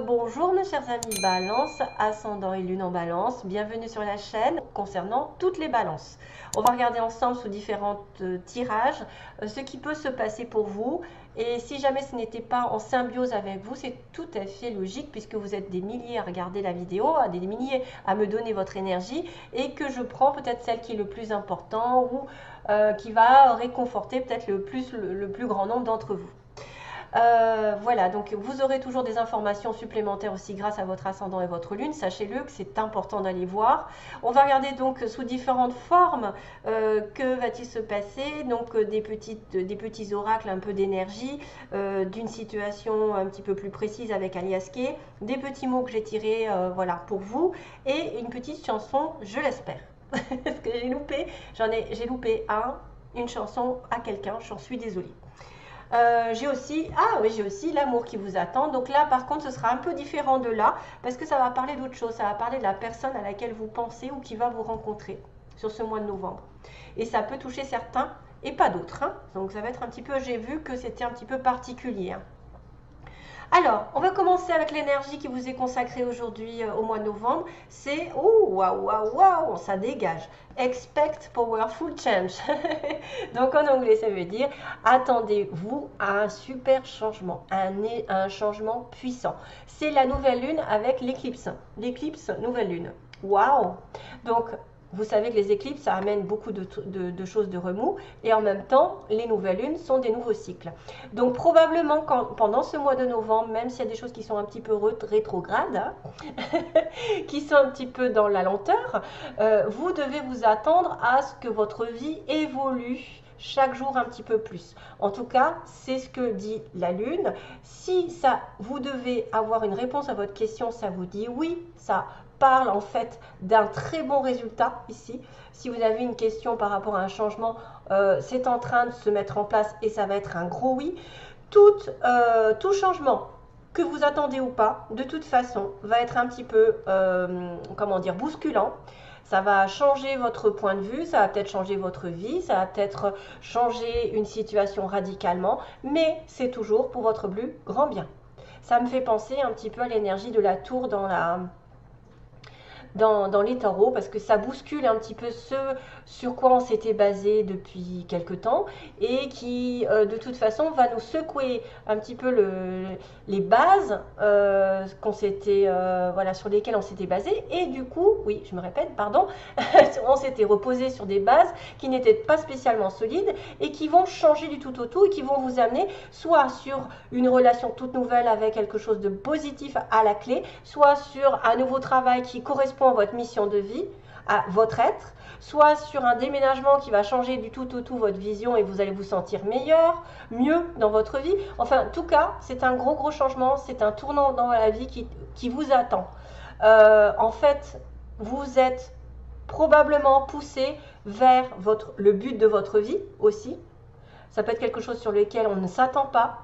Bonjour mes chers amis Balance, ascendant et lune en Balance, bienvenue sur la chaîne concernant toutes les balances. On va regarder ensemble sous différents tirages ce qui peut se passer pour vous, et si jamais ce n'était pas en symbiose avec vous, c'est tout à fait logique puisque vous êtes des milliers à regarder la vidéo, des milliers à me donner votre énergie, et que je prends peut-être celle qui est le plus important ou qui va réconforter peut-être le plus grand nombre d'entre vous. Voilà, donc vous aurez toujours des informations supplémentaires aussi grâce à votre ascendant et votre lune. Sachez-le que c'est important d'aller voir. On va regarder donc sous différentes formes que va-t-il se passer. Donc des petits oracles, un peu d'énergie, d'une situation un petit peu plus précise avec Alias Kay, des petits mots que j'ai tirés voilà, pour vous, et une petite chanson, je l'espère. Parce que j'ai loupé une chanson à quelqu'un, j'en suis désolée. J'ai aussi l'amour qui vous attend. Donc là, par contre, ce sera un peu différent de là, parce que ça va parler d'autre chose. Ça va parler de la personne à laquelle vous pensez ou qui va vous rencontrer sur ce mois de novembre. Et ça peut toucher certains et pas d'autres. Hein. Donc ça va être un petit peu, j'ai vu que c'était un petit peu particulier. Hein. Alors, on va commencer avec l'énergie qui vous est consacrée aujourd'hui au mois de novembre. C'est, oh, waouh, ça dégage. Expect powerful change. Donc en anglais, ça veut dire attendez-vous à un super changement, un changement puissant. C'est la nouvelle lune avec l'éclipse. L'éclipse, nouvelle lune. Waouh! Donc, vous savez que les éclipses, ça amène beaucoup de choses de remous, et en même temps, les nouvelles lunes sont des nouveaux cycles. Donc probablement, pendant ce mois de novembre, même s'il y a des choses qui sont un petit peu rétrogrades, hein, qui sont un petit peu dans la lenteur, vous devez vous attendre à ce que votre vie évolue chaque jour un petit peu plus. En tout cas, c'est ce que dit la Lune. Si vous devez avoir une réponse à votre question, ça vous dit oui, ça parle en fait d'un très bon résultat ici. Si vous avez une question par rapport à un changement, c'est en train de se mettre en place et ça va être un gros oui. Tout changement que vous attendez ou pas, de toute façon, va être un petit peu, comment dire, bousculant. Ça va changer votre point de vue, ça va peut-être changer votre vie, ça va peut-être changer une situation radicalement, mais c'est toujours pour votre plus grand bien. Ça me fait penser un petit peu à l'énergie de la tour dans les tarots, parce que ça bouscule un petit peu ce sur quoi on s'était basé depuis quelque temps, et qui de toute façon va nous secouer un petit peu les bases voilà, sur lesquelles on s'était basé, et du coup, oui, je me répète, pardon, on s'était reposé sur des bases qui n'étaient pas spécialement solides et qui vont changer du tout au tout, et qui vont vous amener soit sur une relation toute nouvelle avec quelque chose de positif à la clé, soit sur un nouveau travail qui correspond à votre mission de vie, à votre être, soit sur un déménagement qui va changer du tout au tout votre vision et vous allez vous sentir meilleur, mieux dans votre vie. Enfin, en tout cas, c'est un gros changement, c'est un tournant dans la vie qui vous attend. En fait, vous êtes probablement poussé vers le but de votre vie aussi. Ça peut être quelque chose sur lequel on ne s'attend pas.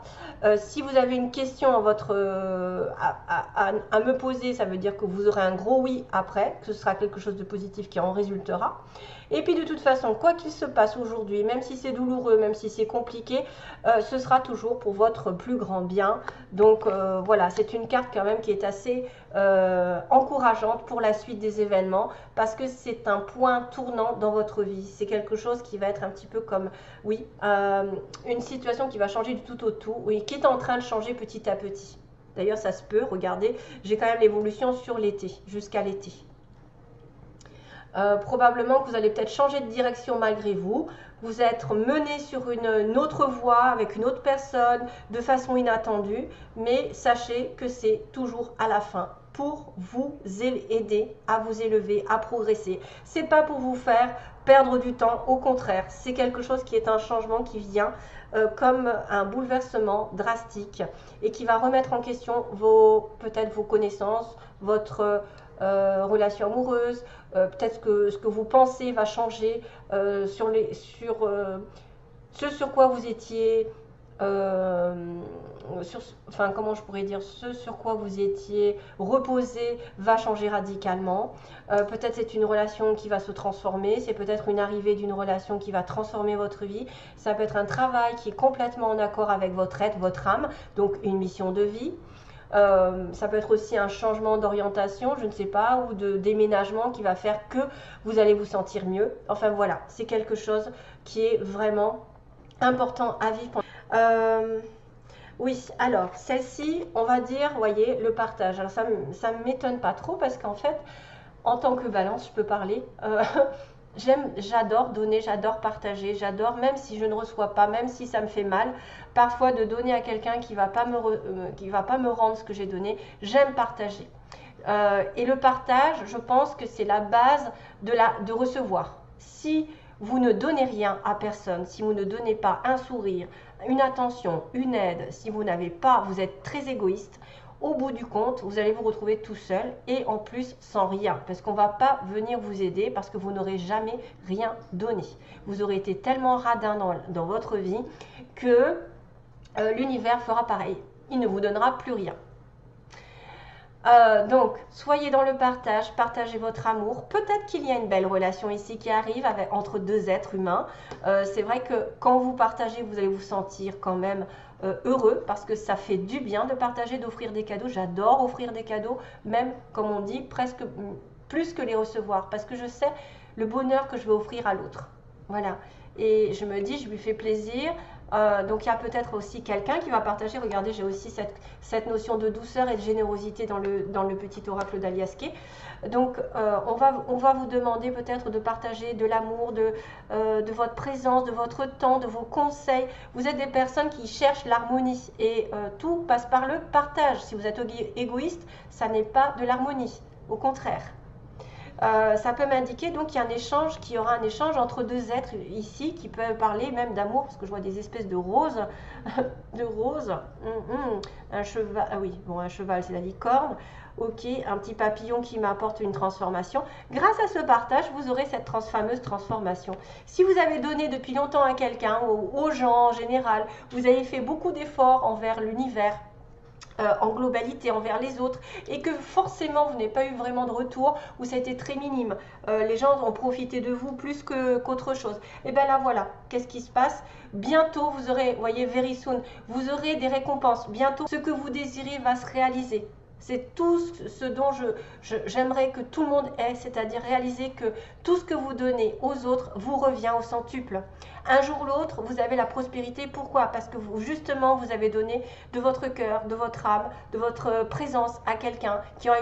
Si vous avez une question à me poser, ça veut dire que vous aurez un gros oui après, que ce sera quelque chose de positif qui en résultera. Et puis de toute façon, quoi qu'il se passe aujourd'hui, même si c'est douloureux, même si c'est compliqué, ce sera toujours pour votre plus grand bien. Donc voilà, c'est une carte quand même qui est assez encourageante pour la suite des événements, parce que c'est un point tournant dans votre vie. C'est quelque chose qui va être un petit peu comme, oui, une situation qui va changer du tout au tout, oui, qui est en train de changer petit à petit. D'ailleurs, ça se peut, regardez, j'ai quand même l'évolution sur l'été, jusqu'à l'été. Probablement que vous allez peut-être changer de direction malgré vous, vous êtes mené sur une autre voie avec une autre personne de façon inattendue, mais sachez que c'est toujours à la fin pour vous aider à vous élever, à progresser. C'est pas pour vous faire perdre du temps, au contraire, c'est quelque chose qui est un changement qui vient comme un bouleversement drastique et qui va remettre en question peut-être vos connaissances, votre relation amoureuse, peut-être que ce que vous pensez va changer ce sur quoi vous étiez, comment je pourrais dire, ce sur quoi vous étiez reposé va changer radicalement. Peut-être c'est une relation qui va se transformer, c'est peut-être une arrivée d'une relation qui va transformer votre vie, ça peut être un travail qui est complètement en accord avec votre être, votre âme, donc une mission de vie. Ça peut être aussi un changement d'orientation, je ne sais pas, ou de déménagement qui va faire que vous allez vous sentir mieux. Enfin voilà, c'est quelque chose qui est vraiment important à vivre. Oui, alors celle-ci, on va dire, voyez, le partage. Alors ça ne m'étonne pas trop parce qu'en fait, en tant que balance, je peux parler. J'adore donner, j'adore partager, j'adore, même si je ne reçois pas, même si ça me fait mal, parfois de donner à quelqu'un qui va pas me rendre ce que j'ai donné, j'aime partager. Et le partage, je pense que c'est la base de recevoir. Si vous ne donnez rien à personne, si vous ne donnez pas un sourire, une attention, une aide, si vous n'avez pas, vous êtes très égoïste, au bout du compte, vous allez vous retrouver tout seul et en plus sans rien, parce qu'on ne va pas venir vous aider parce que vous n'aurez jamais rien donné. Vous aurez été tellement radin dans votre vie que l'univers fera pareil. Il ne vous donnera plus rien. Donc, soyez dans le partage, partagez votre amour. Peut-être qu'il y a une belle relation ici qui arrive entre deux êtres humains. C'est vrai que quand vous partagez, vous allez vous sentir quand même heureux parce que ça fait du bien de partager, d'offrir des cadeaux. J'adore offrir des cadeaux, même comme on dit, presque plus que les recevoir parce que je sais le bonheur que je vais offrir à l'autre. Voilà. Et je me dis, je lui fais plaisir. Donc il y a peut-être aussi quelqu'un qui va partager. Regardez, j'ai aussi cette notion de douceur et de générosité dans le petit oracle d'Aliaske. Donc on va vous demander peut-être de partager de l'amour, de votre présence, de votre temps, de vos conseils. Vous êtes des personnes qui cherchent l'harmonie et tout passe par le partage. Si vous êtes égoïste, ça n'est pas de l'harmonie, au contraire. Ça peut m'indiquer donc qu'il y aura un échange entre deux êtres ici qui peuvent parler même d'amour, parce que je vois des espèces de roses, un cheval, ah oui, bon, un cheval c'est la licorne, ok, un petit papillon qui m'apporte une transformation. Grâce à ce partage, vous aurez cette fameuse transformation. Si vous avez donné depuis longtemps à quelqu'un, aux gens en général, vous avez fait beaucoup d'efforts envers l'univers, en globalité envers les autres et que forcément vous n'avez pas eu vraiment de retour ou ça a été très minime, les gens ont profité de vous plus qu'autre chose, et bien là voilà, qu'est-ce qui se passe? Bientôt vous aurez, voyez, very soon, vous aurez des récompenses, bientôt ce que vous désirez va se réaliser. C'est tout ce dont j'aimerais que tout le monde ait, c'est-à-dire réaliser que tout ce que vous donnez aux autres vous revient au centuple. Un jour ou l'autre, vous avez la prospérité. Pourquoi? Parce que justement, vous avez donné de votre cœur, de votre âme, de votre présence à quelqu'un qui en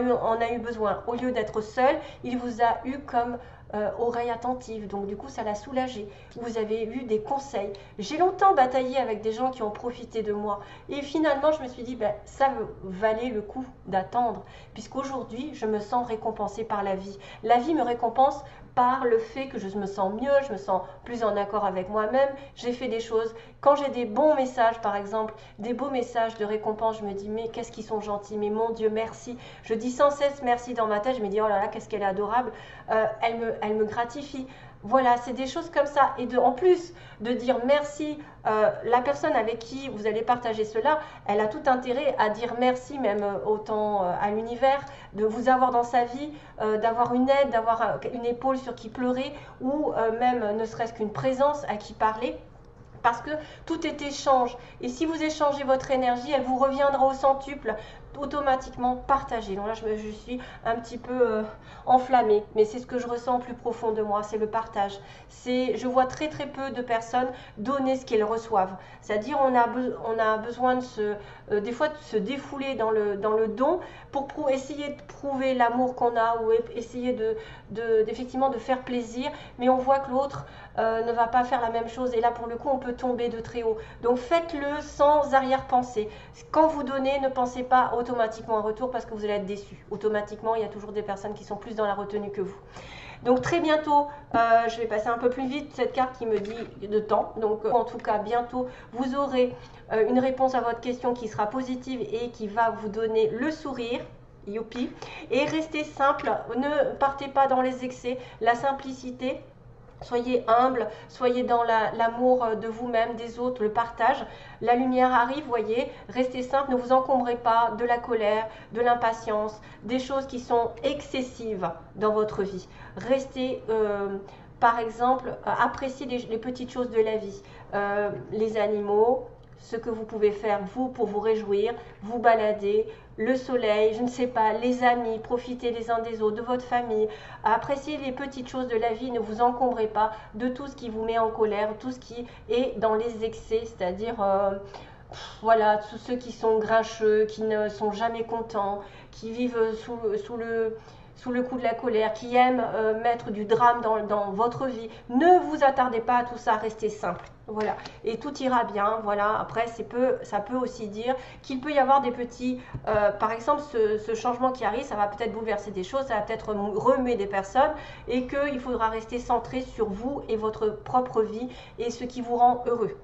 a eu besoin. Au lieu d'être seul, il vous a eu comme oreille attentive, donc du coup ça l'a soulagé. Vous avez eu des conseils. J'ai longtemps bataillé avec des gens qui ont profité de moi et finalement je me suis dit ça valait le coup d'attendre puisqu'aujourd'hui je me sens récompensée par la vie. La vie me récompense par le fait que je me sens mieux, je me sens plus en accord avec moi-même, j'ai fait des choses. Quand j'ai des bons messages, par exemple, des beaux messages de récompense, je me dis mais qu'est-ce qu'ils sont gentils, mais mon Dieu merci. Je dis sans cesse merci dans ma tête, je me dis oh là là qu'est-ce qu'elle est adorable, elle me gratifie. Voilà, c'est des choses comme ça. Et en plus de dire merci, la personne avec qui vous allez partager cela, elle a tout intérêt à dire merci, même autant à l'univers, de vous avoir dans sa vie, d'avoir une aide, d'avoir une épaule sur qui pleurer, ou même ne serait-ce qu'une présence à qui parler. Parce que tout est échange. Et si vous échangez votre énergie, elle vous reviendra au centuple, automatiquement partagée. Donc là, je suis un petit peu enflammée, mais c'est ce que je ressens au plus profond de moi, c'est le partage. Je vois très très peu de personnes donner ce qu'elles reçoivent. C'est-à-dire on a besoin des fois de se défouler dans le don pour essayer de prouver l'amour qu'on a ou essayer effectivement de faire plaisir, mais on voit que l'autre ne va pas faire la même chose et là pour le coup on peut tomber de très haut. Donc faites-le sans arrière-pensée. Quand vous donnez, ne pensez pas automatiquement en retour parce que vous allez être déçu. Automatiquement, il y a toujours des personnes qui sont plus dans la retenue que vous. Donc très bientôt, je vais passer un peu plus vite cette carte qui me dit de temps. Donc en tout cas, bientôt, vous aurez une réponse à votre question qui sera positive et qui va vous donner le sourire. Youpi. Et restez simple, ne partez pas dans les excès, la simplicité. Soyez humble, soyez dans l'amour de vous-même, des autres, le partage. La lumière arrive, voyez, restez simple, ne vous encombrez pas de la colère, de l'impatience, des choses qui sont excessives dans votre vie. Restez, par exemple, appréciez les petites choses de la vie, les animaux, ce que vous pouvez faire, vous, pour vous réjouir, vous balader, le soleil, je ne sais pas, les amis, profitez les uns des autres, de votre famille, appréciez les petites choses de la vie, ne vous encombrez pas de tout ce qui vous met en colère, tout ce qui est dans les excès, c'est-à-dire voilà, tous ceux qui sont grincheux, qui ne sont jamais contents, qui vivent sous le coup de la colère, qui aiment mettre du drame dans votre vie. Ne vous attardez pas à tout ça, restez simple. Voilà, et tout ira bien. Voilà, après, ça peut aussi dire qu'il peut y avoir des petits, par exemple, ce changement qui arrive, ça va peut-être bouleverser des choses, ça va peut-être remuer des personnes, et qu'il faudra rester centré sur vous et votre propre vie et ce qui vous rend heureux.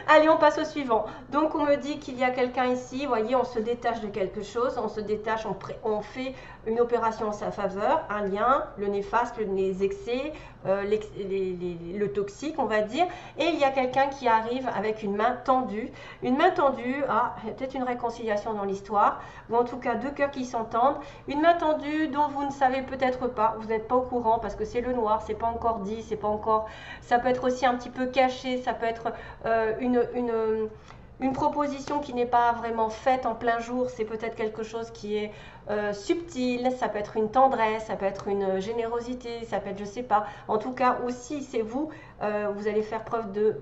Allez, on passe au suivant. Donc, on me dit qu'il y a quelqu'un ici, vous voyez, on se détache de quelque chose, on se détache, on fait une opération en sa faveur, un lien, le néfaste, les excès, le toxique, on va dire. Et il y a quelqu'un qui arrive avec une main tendue. Une main tendue, il y a peut-être une réconciliation dans l'histoire, ou en tout cas deux cœurs qui s'entendent. Une main tendue dont vous ne savez peut-être pas, vous n'êtes pas au courant parce que c'est le noir, c'est pas encore dit, c'est pas encore. Ça peut être aussi un petit peu caché, ça peut être une proposition qui n'est pas vraiment faite en plein jour, c'est peut-être quelque chose qui est subtil, ça peut être une tendresse, ça peut être une générosité, ça peut être je sais pas. En tout cas aussi c'est vous, vous allez faire preuve de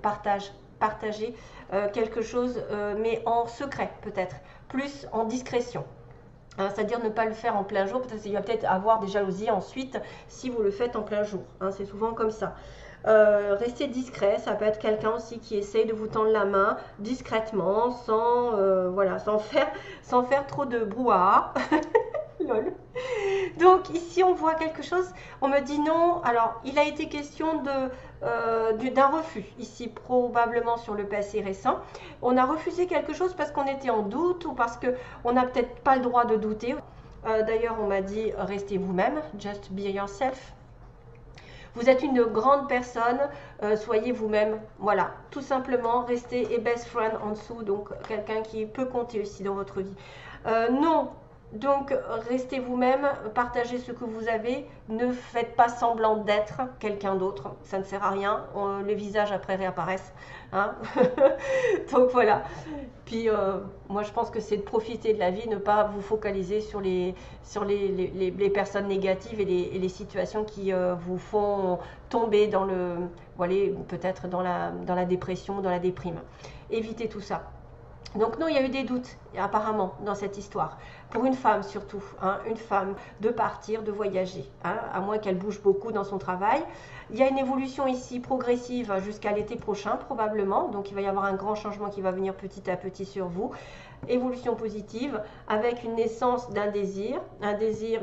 partager quelque chose, mais en secret peut-être, plus en discrétion. Hein, c'est-à-dire ne pas le faire en plein jour, parce qu'il va peut-être avoir des jalousies ensuite si vous le faites en plein jour. Hein, c'est souvent comme ça. Restez discret, ça peut être quelqu'un aussi qui essaye de vous tendre la main discrètement, voilà, sans faire trop de brouhaha. Lol. Donc ici on voit quelque chose, on me dit non, alors il a été question d'un refus, ici probablement sur le passé récent. On a refusé quelque chose parce qu'on était en doute ou parce qu'on n'a peut-être pas le droit de douter. D'ailleurs on m'a dit restez vous-même, just be yourself. Vous êtes une grande personne, soyez vous-même, voilà, tout simplement, restez et best friend en dessous, donc quelqu'un qui peut compter aussi dans votre vie. Non, donc restez vous-même, partagez ce que vous avez, ne faites pas semblant d'être quelqu'un d'autre, ça ne sert à rien, les visages après réapparaissent. Hein. Donc voilà. Puis moi je pense que c'est de profiter de la vie, ne pas vous focaliser sur les personnes négatives et les situations qui vous font tomber dans peut-être dans la dépression, dans la déprime. Évitez tout ça. Donc non, il y a eu des doutes apparemment dans cette histoire. Pour une femme surtout, hein, une femme de partir, de voyager, hein, à moins qu'elle bouge beaucoup dans son travail. Il y a une évolution ici progressive jusqu'à l'été prochain probablement, donc il va y avoir un grand changement qui va venir petit à petit sur vous. Évolution positive avec une naissance d'un désir,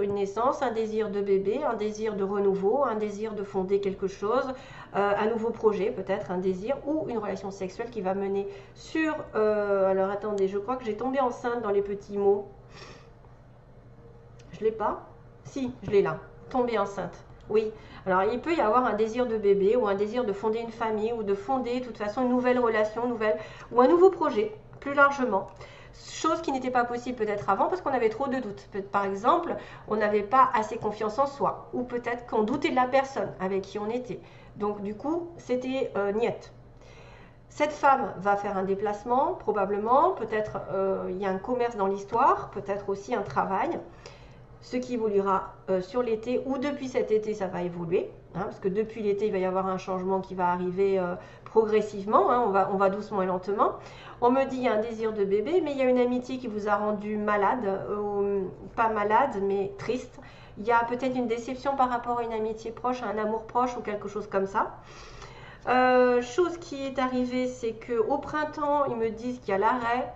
une naissance, un désir de bébé, un désir de renouveau, un désir de fonder quelque chose, un nouveau projet peut-être, un désir ou une relation sexuelle qui va mener sur... alors attendez, je crois que j'ai tombé enceinte dans les petits mots. Je l'ai pas? Si, je l'ai là. Tomber enceinte. Oui. Alors, il peut y avoir un désir de bébé ou un désir de fonder une famille ou de fonder, de toute façon, une nouvelle relation, ou un nouveau projet, plus largement. Chose qui n'était pas possible peut-être avant parce qu'on avait trop de doutes. Par exemple, on n'avait pas assez confiance en soi ou peut-être qu'on doutait de la personne avec qui on était. Donc, du coup, c'était niette. Cette femme va faire un déplacement, probablement. Peut-être il y a un commerce dans l'histoire, peut-être aussi un travail. Ce qui évoluera sur l'été ou depuis cet été, ça va évoluer. Hein, parce que depuis l'été, il va y avoir un changement qui va arriver progressivement. Hein, on va doucement et lentement. On me dit qu'il y a un désir de bébé, mais il y a une amitié qui vous a rendu malade. Pas malade, mais triste. Il y a peut-être une déception par rapport à une amitié proche, à un amour proche ou quelque chose comme ça. Chose qui est arrivée, c'est qu'au printemps, ils me disent qu'il y a l'arrêt.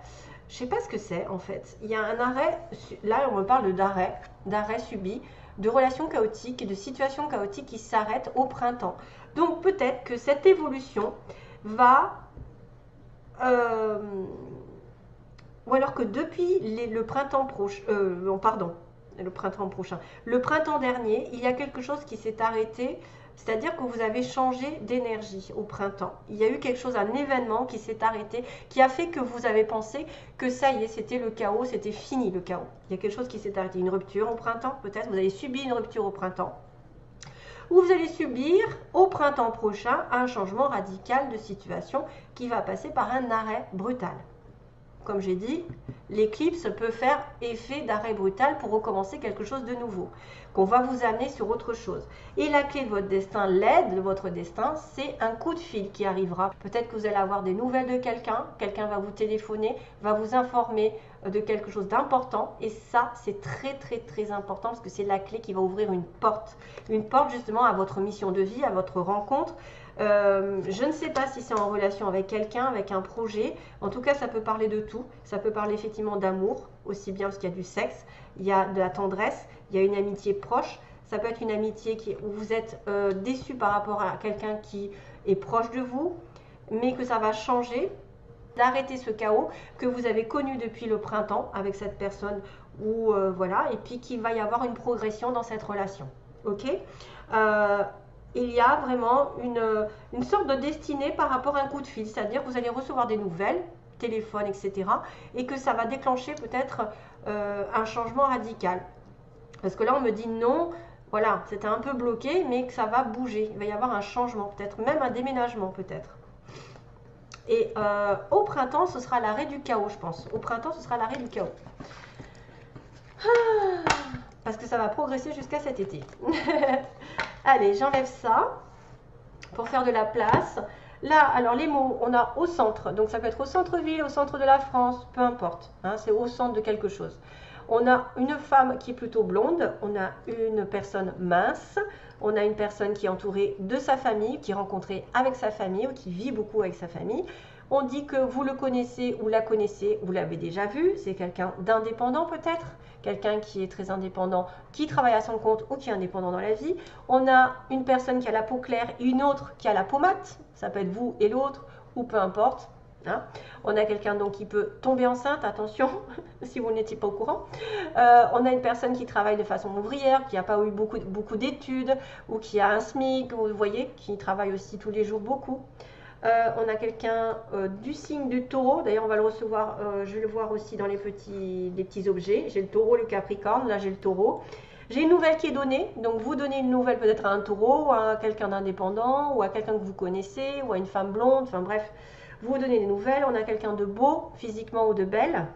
Je ne sais pas ce que c'est en fait. Il y a un arrêt, là on me parle d'arrêt subi, de relations chaotiques et de situations chaotiques qui s'arrêtent au printemps. Donc peut-être que cette évolution va... ou alors que depuis le printemps prochain, le printemps dernier, il y a quelque chose qui s'est arrêté. C'est-à-dire que vous avez changé d'énergie au printemps. Il y a eu quelque chose, un événement qui s'est arrêté, qui a fait que vous avez pensé que ça y est, c'était le chaos, c'était fini le chaos. Il y a quelque chose qui s'est arrêté, une rupture au printemps peut-être, vous avez subi une rupture au printemps. ou vous allez subir au printemps prochain un changement radical de situation qui va passer par un arrêt brutal. Comme j'ai dit, l'éclipse peut faire effet d'arrêt brutal pour recommencer quelque chose de nouveau, qu'on va vous amener sur autre chose. Et la clé de votre destin, l'aide de votre destin, c'est un coup de fil qui arrivera. Peut-être que vous allez avoir des nouvelles de quelqu'un, quelqu'un va vous téléphoner, va vous informer de quelque chose d'important. Et ça, c'est très très très important parce que c'est la clé qui va ouvrir une porte justement à votre mission de vie, à votre rencontre. Je ne sais pas si c'est en relation avec quelqu'un, avec un projet. En tout cas, ça peut parler de tout. Ça peut parler effectivement d'amour, aussi bien parce qu'il y a du sexe, il y a de la tendresse, il y a une amitié proche. Ça peut être une amitié où vous êtes déçu par rapport à quelqu'un qui est proche de vous, mais que ça va changer, d'arrêter ce chaos que vous avez connu depuis le printemps avec cette personne, ou voilà, et puis qu'il va y avoir une progression dans cette relation. Ok, il y a vraiment une sorte de destinée par rapport à un coup de fil, c'est-à-dire que vous allez recevoir des nouvelles, téléphone, etc. et que ça va déclencher peut-être un changement radical. Parce que là, on me dit non, voilà, c'était un peu bloqué, mais que ça va bouger. Il va y avoir un changement, peut-être même un déménagement, peut-être. Et au printemps, ce sera l'arrêt du chaos, je pense. Au printemps, ce sera l'arrêt du chaos. Parce que ça va progresser jusqu'à cet été. Allez, j'enlève ça pour faire de la place. Là, alors les mots, on a au centre. Donc ça peut être au centre-ville, au centre de la France, peu importe. Hein, c'est au centre de quelque chose. On a une femme qui est plutôt blonde. On a une personne mince. On a une personne qui est entourée de sa famille, qui est rencontrée avec sa famille ou qui vit beaucoup avec sa famille. On dit que vous le connaissez ou la connaissez, vous l'avez déjà vu. C'est quelqu'un d'indépendant peut-être, quelqu'un qui est très indépendant, qui travaille à son compte ou qui est indépendant dans la vie. On a une personne qui a la peau claire et une autre qui a la peau mate. Ça peut être vous et l'autre ou peu importe. Hein. On a quelqu'un donc qui peut tomber enceinte, attention, si vous n'étiez pas au courant. On a une personne qui travaille de façon ouvrière, qui n'a pas eu beaucoup d'études ou qui a un SMIC, vous voyez, qui travaille aussi tous les jours beaucoup. On a quelqu'un du signe du taureau, d'ailleurs on va le recevoir, je vais le voir aussi dans les petits objets. J'ai le taureau, le capricorne, là j'ai le taureau. J'ai une nouvelle qui est donnée, donc vous donnez une nouvelle peut-être à un taureau, à quelqu'un d'indépendant, ou à quelqu'un que vous connaissez, ou à une femme blonde, enfin bref, vous donnez des nouvelles. On a quelqu'un de beau, physiquement ou de belle.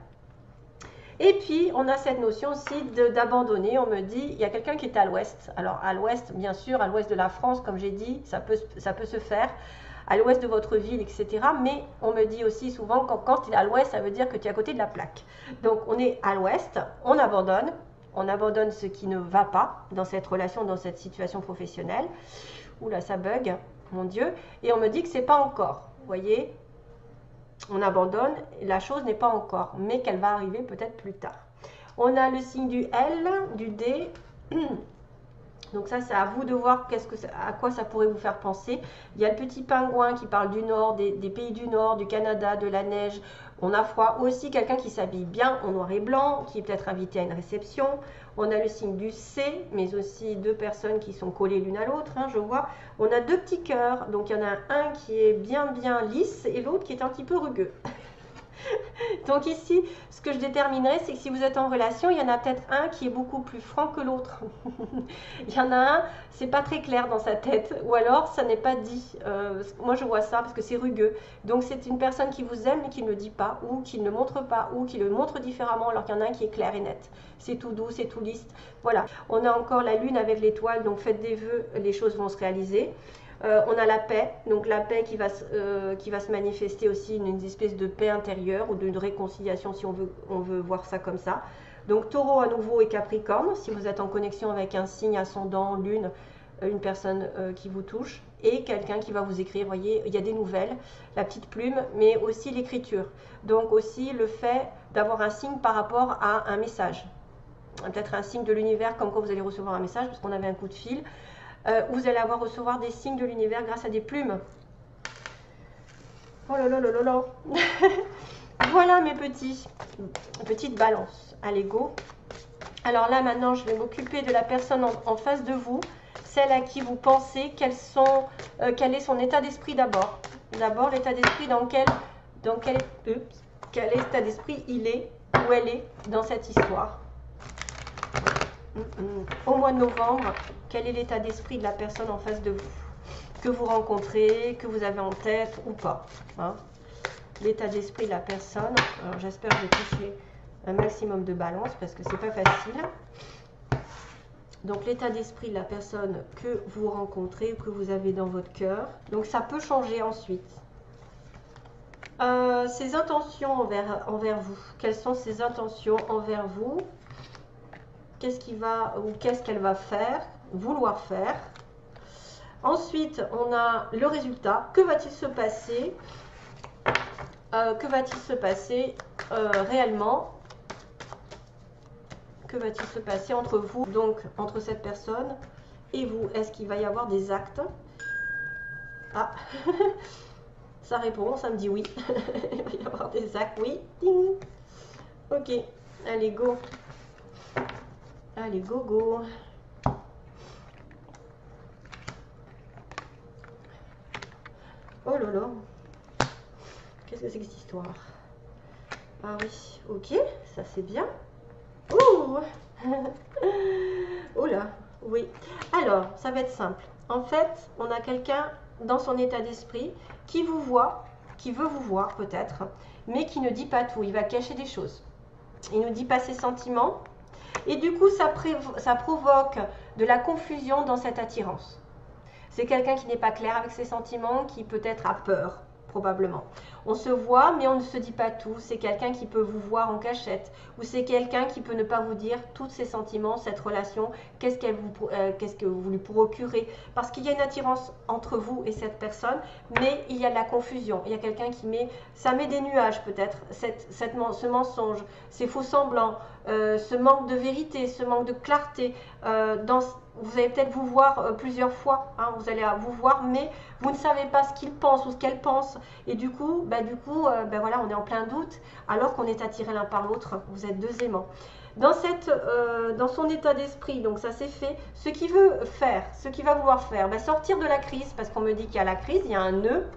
Et puis, on a cette notion aussi d'abandonner. On me dit, il y a quelqu'un qui est à l'ouest. Alors, à l'ouest, bien sûr, à l'ouest de la France, comme j'ai dit, ça peut se faire. À l'ouest de votre ville, etc. Mais on me dit aussi souvent, quand il est à l'ouest, ça veut dire que tu es à côté de la plaque. Donc, on est à l'ouest, on abandonne ce qui ne va pas dans cette relation, dans cette situation professionnelle. Oula, ça bug, mon Dieu. Et on me dit que c'est pas encore. Vous voyez, on abandonne, la chose n'est pas encore, mais qu'elle va arriver peut-être plus tard. On a le signe du L, du D. Donc ça, c'est à vous de voir à quoi ça pourrait vous faire penser. Il y a le petit pingouin qui parle du nord, des pays du nord, du Canada, de la neige. On a froid. Aussi, quelqu'un qui s'habille bien en noir et blanc, qui est peut-être invité à une réception. On a le signe du C, mais aussi deux personnes qui sont collées l'une à l'autre, hein, je vois. On a deux petits cœurs. Donc il y en a un qui est bien lisse et l'autre qui est un petit peu rugueux. Donc ici, ce que je déterminerai, c'est que si vous êtes en relation, il y en a peut-être un qui est beaucoup plus franc que l'autre. Il y en a un, c'est pas très clair dans sa tête, ou alors ça n'est pas dit. Moi je vois ça parce que c'est rugueux. Donc c'est une personne qui vous aime mais qui ne le dit pas, ou qui ne le montre pas, ou qui le montre différemment, alors qu'il y en a un qui est clair et net. C'est tout doux, c'est tout lisse. Voilà. On a encore la lune avec l'étoile, donc faites des vœux, les choses vont se réaliser. On a la paix, donc la paix qui va se manifester aussi, une espèce de paix intérieure ou d'une réconciliation si on veut voir ça comme ça. Donc taureau à nouveau et capricorne, si vous êtes en connexion avec un signe ascendant, lune, une personne qui vous touche et quelqu'un qui va vous écrire, vous voyez, il y a des nouvelles, la petite plume, mais aussi l'écriture. Donc aussi le fait d'avoir un signe par rapport à un message. Peut-être un signe de l'univers comme quand vous allez recevoir un message parce qu'on avait un coup de fil. Vous allez recevoir des signes de l'univers grâce à des plumes. Oh là là là là là. Voilà mes petites balances. Allez, go. Alors là, maintenant, je vais m'occuper de la personne en face de vous. Celle à qui vous pensez quel est son état d'esprit d'abord. D'abord, l'état d'esprit quel état d'esprit il est ou elle est dans cette histoire. Au mois de novembre, quel est l'état d'esprit de la personne en face de vous? Que vous rencontrez, que vous avez en tête ou pas, hein? L'état d'esprit de la personne. Alors j'espère que je vais toucher un maximum de balance parce que c'est pas facile. Donc l'état d'esprit de la personne que vous rencontrez, que vous avez dans votre cœur. Donc ça peut changer ensuite. Ses intentions envers vous. Quelles sont ses intentions envers vous? Qu'est-ce qu'il va ou qu'est-ce qu'elle va faire, vouloir faire? Ensuite, on a le résultat. Que va-t-il se passer? Que va-t-il se passer réellement? Que va-t-il se passer entre vous, donc entre cette personne et vous? Est-ce qu'il va y avoir des actes? Ah, ça répond, ça me dit oui. Il va y avoir des actes, oui. Ding. Ok, allez, go. Allez, go, go. Oh là là. Qu'est-ce que c'est que cette histoire? Ah oui, ok, ça c'est bien. Ouh. Oh là, oui. Alors, ça va être simple. En fait, on a quelqu'un dans son état d'esprit qui vous voit, qui veut vous voir peut-être, mais qui ne dit pas tout. Il va cacher des choses. Il ne dit pas ses sentiments. Et du coup, ça provoque de la confusion dans cette attirance. C'est quelqu'un qui n'est pas clair avec ses sentiments, qui peut-être a peur, probablement. On se voit, mais on ne se dit pas tout. C'est quelqu'un qui peut vous voir en cachette. Ou c'est quelqu'un qui peut ne pas vous dire tous ses sentiments, cette relation, qu'est-ce que vous lui procurez. Parce qu'il y a une attirance entre vous et cette personne, mais il y a de la confusion. Il y a quelqu'un qui ça met des nuages peut-être, ce mensonge, ces faux semblants, ce manque de vérité, ce manque de clarté. Vous allez peut-être vous voir plusieurs fois, hein, vous allez vous voir, mais vous ne savez pas ce qu'il pense ou ce qu'elle pense. Et du coup, voilà, on est en plein doute, alors qu'on est attirés l'un par l'autre. Vous êtes deux aimants. Dans son état d'esprit, donc ça c'est fait. Ce qu'il veut faire, ce qu'il va vouloir faire, sortir de la crise, parce qu'on me dit qu'il y a la crise, il y a un nœud.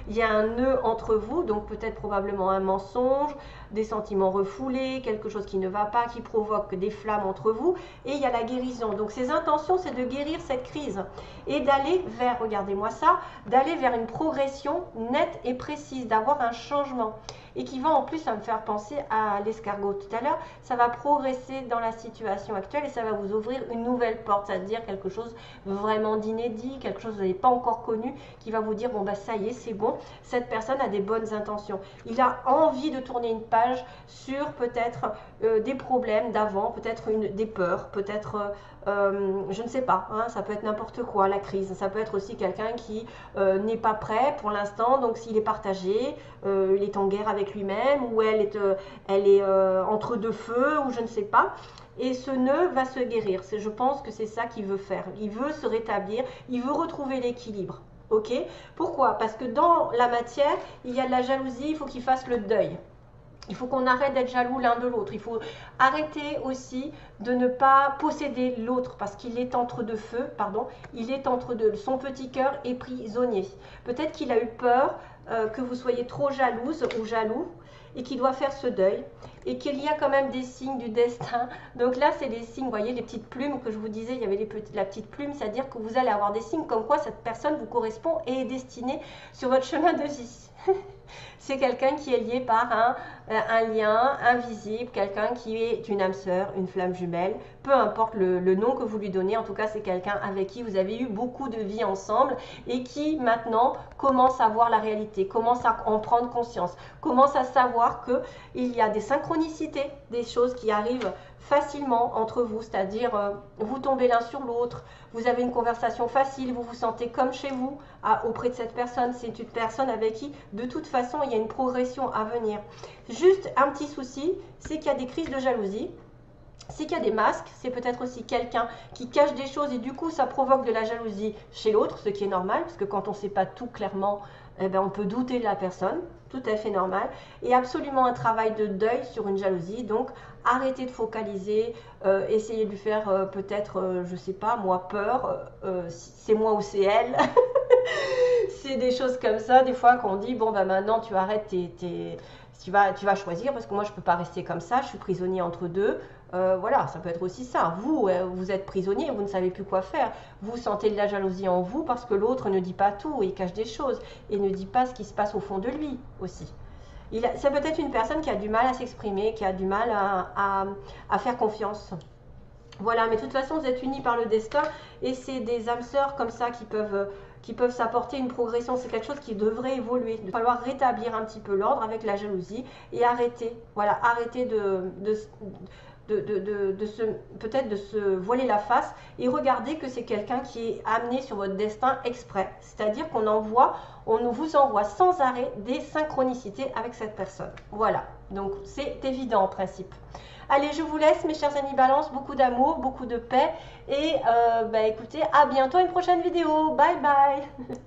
Il y a un nœud entre vous, donc peut-être probablement un mensonge, des sentiments refoulés, quelque chose qui ne va pas, qui provoque des flammes entre vous. Et il y a la guérison. Donc ses intentions, c'est de guérir cette crise et d'aller vers, regardez-moi ça, d'aller vers une progression nette et précise, d'avoir un changement. Et qui va en plus, ça me faire penser à l'escargot tout à l'heure, ça va progresser dans la situation actuelle et ça va vous ouvrir une nouvelle porte, c'est-à-dire quelque chose vraiment d'inédit, quelque chose que vous n'avez pas encore connu, qui va vous dire, bon ça y est, c'est bon, cette personne a des bonnes intentions. Il a envie de tourner une page sur peut-être des problèmes d'avant, peut-être des peurs, peut-être, je ne sais pas, hein, ça peut être n'importe quoi, la crise. Ça peut être aussi quelqu'un qui n'est pas prêt pour l'instant, donc s'il est partagé, il est en guerre avec lui-même, ou elle est entre deux feux, ou je ne sais pas. Et ce nœud va se guérir. Je pense que c'est ça qu'il veut faire. Il veut se rétablir, il veut retrouver l'équilibre. Ok? Pourquoi? Parce que dans la matière, il y a de la jalousie, il faut qu'il fasse le deuil. Il faut qu'on arrête d'être jaloux l'un de l'autre. Il faut arrêter aussi de ne pas posséder l'autre parce qu'il est entre deux feux, pardon, il est entre deux. Son petit cœur est prisonnier. Peut-être qu'il a eu peur que vous soyez trop jalouse ou jaloux et qu'il doit faire ce deuil et qu'il y a quand même des signes du destin. Donc là, c'est des signes, vous voyez, les petites plumes que je vous disais, il y avait la petite plume, c'est-à-dire que vous allez avoir des signes comme quoi cette personne vous correspond et est destinée sur votre chemin de vie. C'est quelqu'un qui est lié par un lien invisible, quelqu'un qui est une âme sœur, une flamme jumelle, peu importe le nom que vous lui donnez, en tout cas c'est quelqu'un avec qui vous avez eu beaucoup de vie ensemble et qui maintenant commence à voir la réalité, commence à en prendre conscience, commence à savoir qu'il y a des synchronicités, des choses qui arrivent facilement entre vous, c'est-à-dire vous tombez l'un sur l'autre, vous avez une conversation facile, vous vous sentez comme chez vous auprès de cette personne. C'est une personne avec qui de toute façon il y a une progression à venir. Juste un petit souci, c'est qu'il y a des crises de jalousie, c'est qu'il y a des masques, c'est peut-être aussi quelqu'un qui cache des choses et du coup ça provoque de la jalousie chez l'autre, ce qui est normal parce que quand on ne sait pas tout clairement, on peut douter de la personne, tout à fait normal, et absolument un travail de deuil sur une jalousie. Donc arrêtez de focaliser, essayez de lui faire peut-être, je sais pas moi, peur, c'est moi ou c'est elle. C'est des choses comme ça, des fois qu'on dit, bon maintenant tu arrêtes tu vas choisir, parce que moi je ne peux pas rester comme ça, je suis prisonnier entre deux. Voilà, ça peut être aussi ça. Vous êtes prisonnier, vous ne savez plus quoi faire. Vous sentez de la jalousie en vous parce que l'autre ne dit pas tout et cache des choses et ne dit pas ce qui se passe au fond de lui aussi. C'est peut-être une personne qui a du mal à s'exprimer, qui a du mal à faire confiance. Voilà, mais de toute façon, vous êtes unis par le destin et c'est des âmes sœurs comme ça qui peuvent s'apporter une progression. C'est quelque chose qui devrait évoluer. Il va falloir rétablir un petit peu l'ordre avec la jalousie et arrêter, voilà, arrêter peut-être de se voiler la face et regarder que c'est quelqu'un qui est amené sur votre destin exprès. C'est-à-dire on vous envoie sans arrêt des synchronicités avec cette personne. Voilà, donc c'est évident en principe. Allez, je vous laisse mes chers amis Balance, beaucoup d'amour, beaucoup de paix et écoutez, à bientôt, une prochaine vidéo. Bye bye.